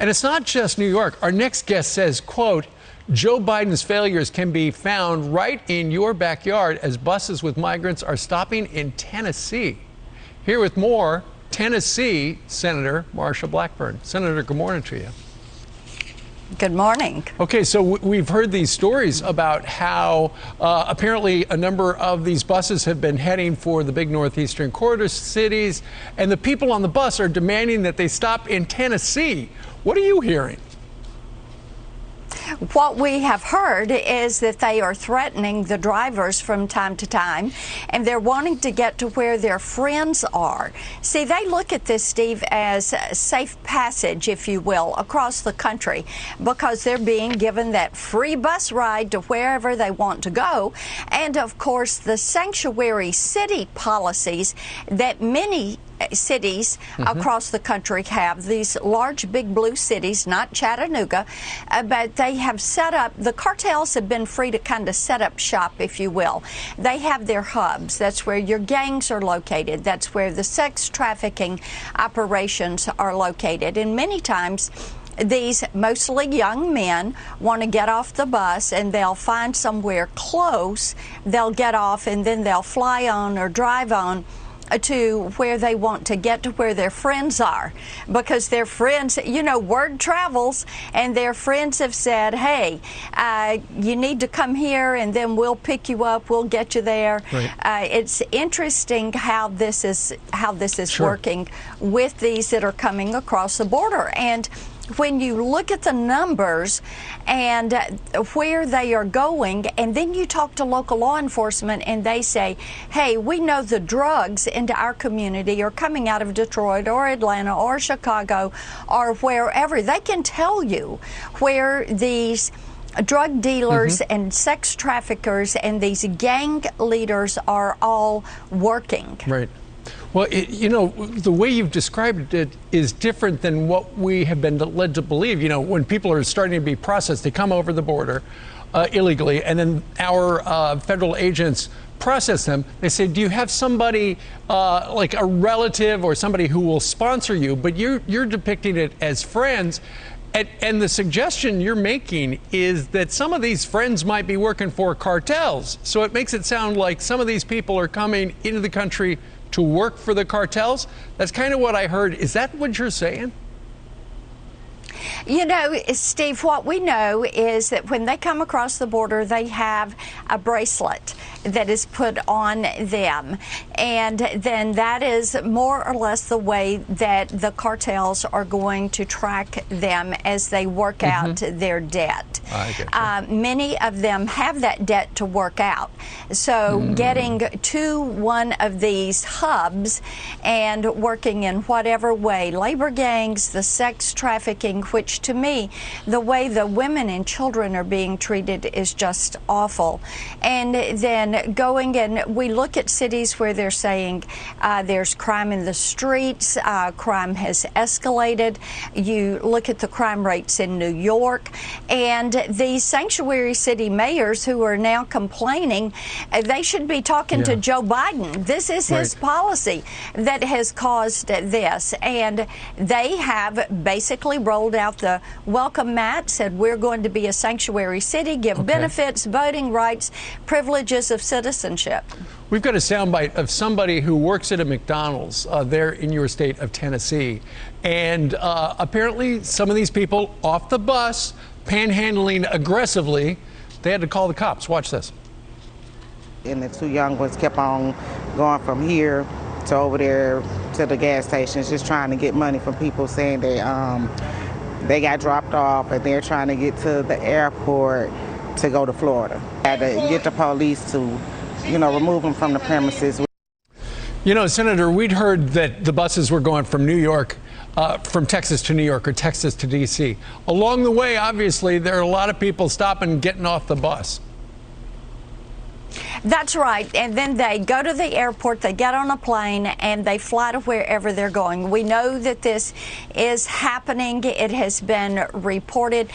And it's not just New York. Our next guest says, quote, Joe Biden's failures can be found right in your backyard as buses with migrants are stopping in Tennessee. Here with more, Tennessee Senator Marsha Blackburn. Senator, good morning to you. Good morning. Okay, so we've heard these stories about how apparently a number of these buses have been heading for the big northeastern corridor cities, and the people on the bus are demanding that they stop in Tennessee. What are you hearing? What we have heard is that they are threatening the drivers from time to time, and they're wanting to get to where their friends are. See, they look at this, Steve, as a safe passage, if you will, across the country, because they're being given that free bus ride to wherever they want to go. And, of course, the sanctuary city policies that many cities across the country have, these large big blue cities, not Chattanooga, but they have set up, the cartels have been free to kind of set up shop, if you will. They have their hubs. That's where your gangs are located. That's where the sex trafficking operations are located. And many times these mostly young men want to get off the bus and they'll find somewhere close. They'll get off and then they'll fly on or drive on to where they want to get to where their friends are, because their friends, you know, word travels, and their friends have said, hey, you need to come here and then we'll pick you up, we'll get you there. Right. It's interesting how this is sure. working with these that are coming across the border. And when you look at the numbers and where they are going, and then you talk to local law enforcement and they say, hey, we know the drugs into our community are coming out of Detroit or Atlanta or Chicago or wherever. They can tell you where these drug dealers and sex traffickers and these gang leaders are all working. Right. Well, you know, the way you've described it is different than what we have been led to believe. You know, when people are starting to be processed, they come over the border illegally, and then our federal agents process them. They say, do you have somebody like a relative or somebody who will sponsor you? But you're depicting it as friends. And the suggestion you're making is that some of these friends might be working for cartels. So it makes it sound like some of these people are coming into the country to work for the cartels. That's kind of what I heard. Is that what you're saying? You know, Steve, what we know is that when they come across the border, they have a bracelet that is put on them. And then that is more or less the way that the cartels are going to track them as they work out their debt. Many of them have that debt to work out. So getting to one of these hubs and working in whatever way, labor gangs, the sex trafficking, which to me, the way the women and children are being treated is just awful. And then going, and we look at cities where they're saying there's crime in the streets, crime has escalated. You look at the crime rates in New York, and these sanctuary city mayors who are now complaining, they should be talking to Joe Biden. This is his policy that has caused this. And they have basically rolled out the welcome mat, said we're going to be a sanctuary city, give benefits, voting rights, privileges of citizenship. We've got a soundbite of somebody who works at a McDonald's there in your state of Tennessee. And apparently some of these people off the bus, panhandling aggressively, they had to call the cops. Watch this. And the two young ones kept on going from here to over there to the gas stations, just trying to get money from people, saying they got dropped off and they're trying to get to the airport to go to Florida. Had to get the police to, you know, remove them from the premises. You know, Senator, we'd heard that the buses were going from New York, from Texas to New York or Texas to D.C. Along the way, obviously, there are a lot of people stopping and getting off the bus. That's right. And then they go to the airport, they get on a plane, and they fly to wherever they're going. We know that this is happening. It has been reported.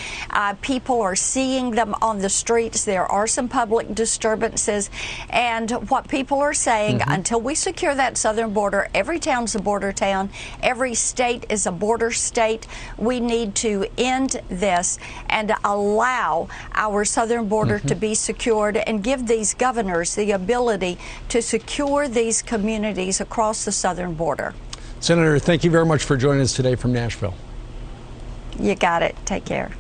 People are seeing them on the streets. There are some public disturbances. And what people are saying, until we secure that southern border, every town's a border town, every state is a border state. We need to end this and allow our southern border to be secured and give these governors the ability to secure these communities across the southern border. Senator, thank you very much for joining us today from Nashville. You got it. Take care.